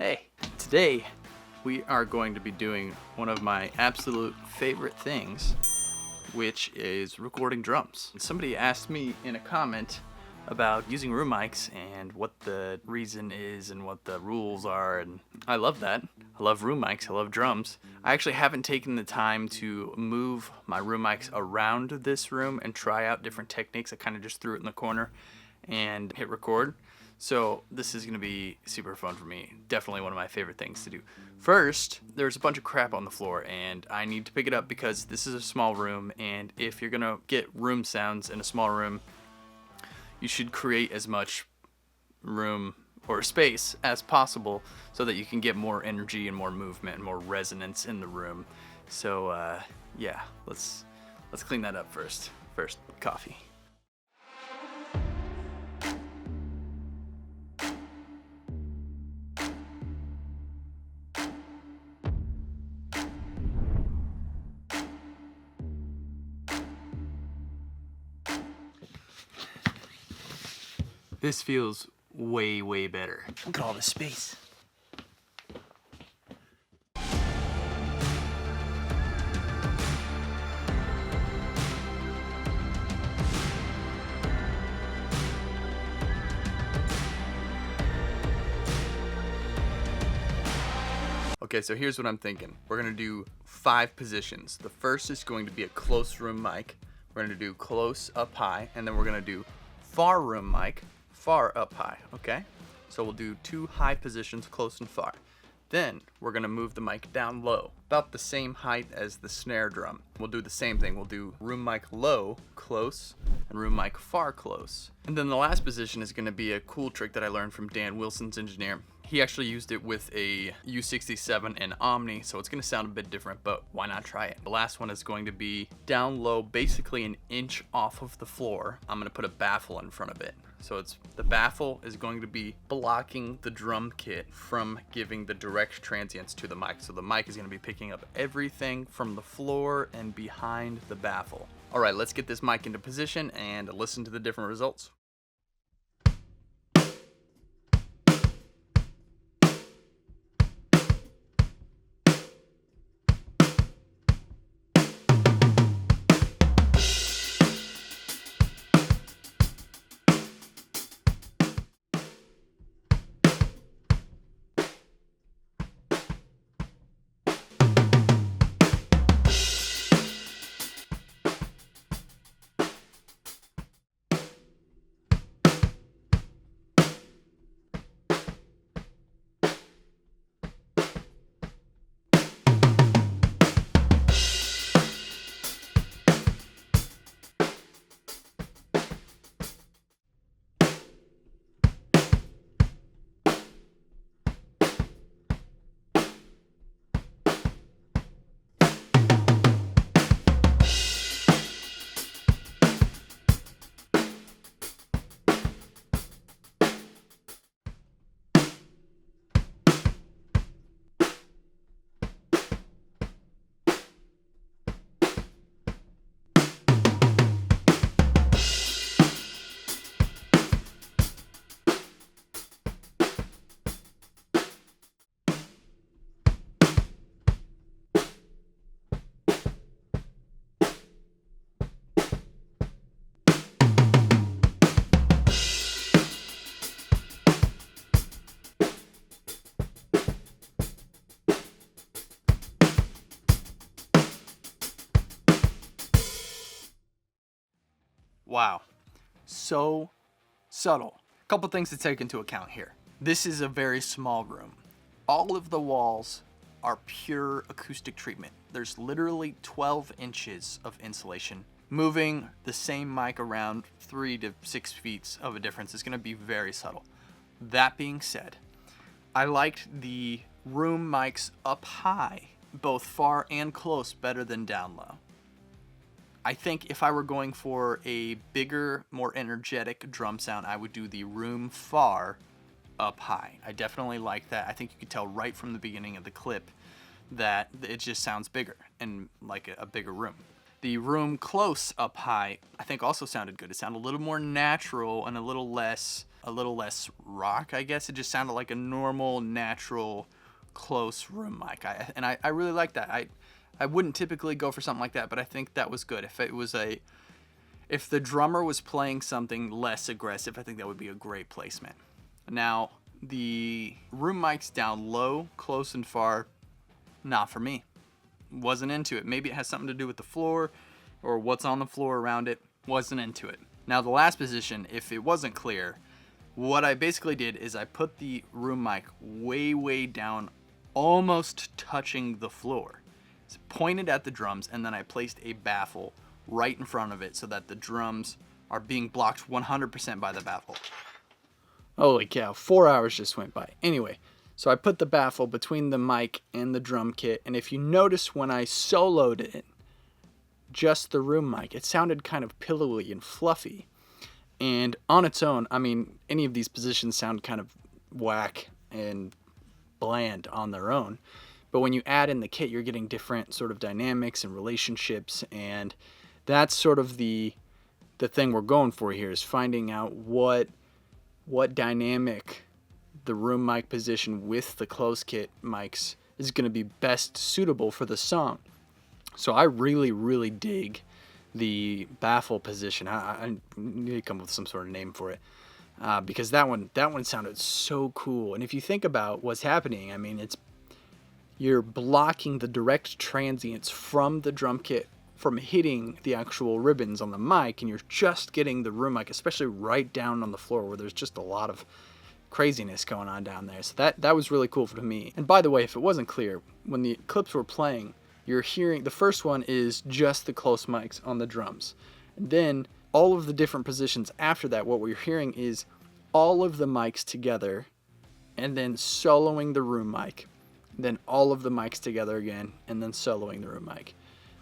Hey, today we are going to be doing one of my absolute favorite things, which is recording drums. Somebody asked me in a comment about using room mics and what the reason is and what the rules are, and I love that. I love room mics, I love drums. I actually haven't taken the time to move my room mics around this room and try out different techniques. I kind of just threw it in the corner and hit record. So this is going to be super fun for me. Definitely one of my favorite things to do. First, there's a bunch of crap on the floor and I need to pick it up because this is a small room, and if you're going to get room sounds in a small room, you should create as much room or space as possible so that you can get more energy and more movement and more resonance in the room. So yeah, let's clean that up first. First, coffee. This feels way better. Look at all this space. Okay, so here's what I'm thinking. We're gonna do 5 positions. The first is going to be a close room mic. We're gonna do close up high, and then we're gonna do far room mic, far up high, okay? So we'll do 2 high positions, close and far. Then we're gonna move the mic down low, about the same height as the snare drum. We'll do the same thing. We'll do room mic low, close, and room mic far, close. And then the last position is gonna be a cool trick that I learned from Dan Wilson's engineer. He actually used it with a U67 and Omni, so it's gonna sound a bit different, but why not try it? The last one is going to be down low, basically an inch off of the floor. I'm gonna put a baffle in front of it. So the baffle is going to be blocking the drum kit from giving the direct transients to the mic. So the mic is gonna be picking up everything from the floor and behind the baffle. All right, let's get this mic into position and listen to the different results. Wow, so subtle. A couple things to take into account here. This is a very small room. All of the walls are pure acoustic treatment. There's literally 12 inches of insulation. Moving the same mic around 3 to 6 feet of a difference is gonna be very subtle. That being said, I liked the room mics up high, both far and close, better than down low. I think if I were going for a bigger, more energetic drum sound, I would do the room far up high. I definitely like that. I think you could tell right from the beginning of the clip that it just sounds bigger and like a bigger room. The room close up high, I think also sounded good. It sounded a little more natural and a little less rock, I guess. It just sounded like a normal, natural, close room mic. I really like that. I wouldn't typically go for something like that, but I think that was good. If the drummer was playing something less aggressive, I think that would be a great placement. Now, the room mics down low, close and far, not for me. Wasn't into it. Maybe it has something to do with the floor or what's on the floor around it. Wasn't into it. Now, the last position, if it wasn't clear, what I basically did is I put the room mic way, way down, almost touching the floor. It's pointed at the drums, and then I placed a baffle right in front of it so that the drums are being blocked 100% by the baffle. Holy cow, 4 hours just went by. Anyway, so I put the baffle between the mic and the drum kit, and if you notice when I soloed it, just the room mic, it sounded kind of pillowy and fluffy. And on its own, I mean, any of these positions sound kind of whack and bland on their own. But when you add in the kit, you're getting different sort of dynamics and relationships, and that's sort of the thing we're going for here, is finding out what dynamic the room mic position with the close kit mics is going to be best suitable for the song. So I really, really dig the baffle position. I need to come up with some sort of name for it, because that one sounded so cool. And if you think about what's happening, I mean, you're blocking the direct transients from the drum kit from hitting the actual ribbons on the mic, and you're just getting the room mic, especially right down on the floor where there's just a lot of craziness going on down there. So that was really cool for me. And by the way, if it wasn't clear, when the clips were playing, you're hearing the first one is just the close mics on the drums. And then all of the different positions after that, what we're hearing is all of the mics together and then soloing the room mic. Then all of the mics together again and then soloing the room mic.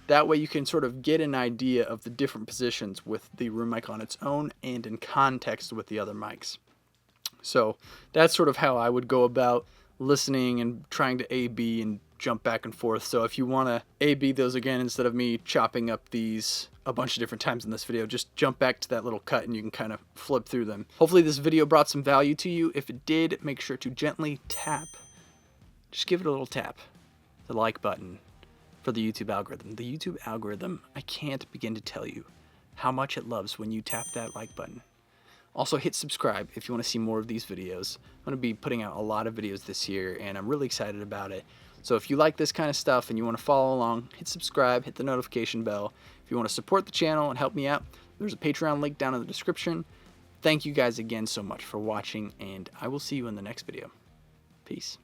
That way you can sort of get an idea of the different positions with the room mic on its own and in context with the other mics. So that's sort of how I would go about listening and trying to A/B and jump back and forth. So if you want to A/B those again, instead of me chopping up these a bunch of different times in this video, just jump back to that little cut and you can kind of flip through them. Hopefully this video brought some value to you. If it did, make sure to gently tap. Just give it a little tap. The like button for the YouTube algorithm. The YouTube algorithm, I can't begin to tell you how much it loves when you tap that like button. Also hit subscribe if you want to see more of these videos. I'm going to be putting out a lot of videos this year and I'm really excited about it. So if you like this kind of stuff and you want to follow along, hit subscribe, hit the notification bell. If you want to support the channel and help me out, there's a Patreon link down in the description. Thank you guys again so much for watching, and I will see you in the next video. Peace.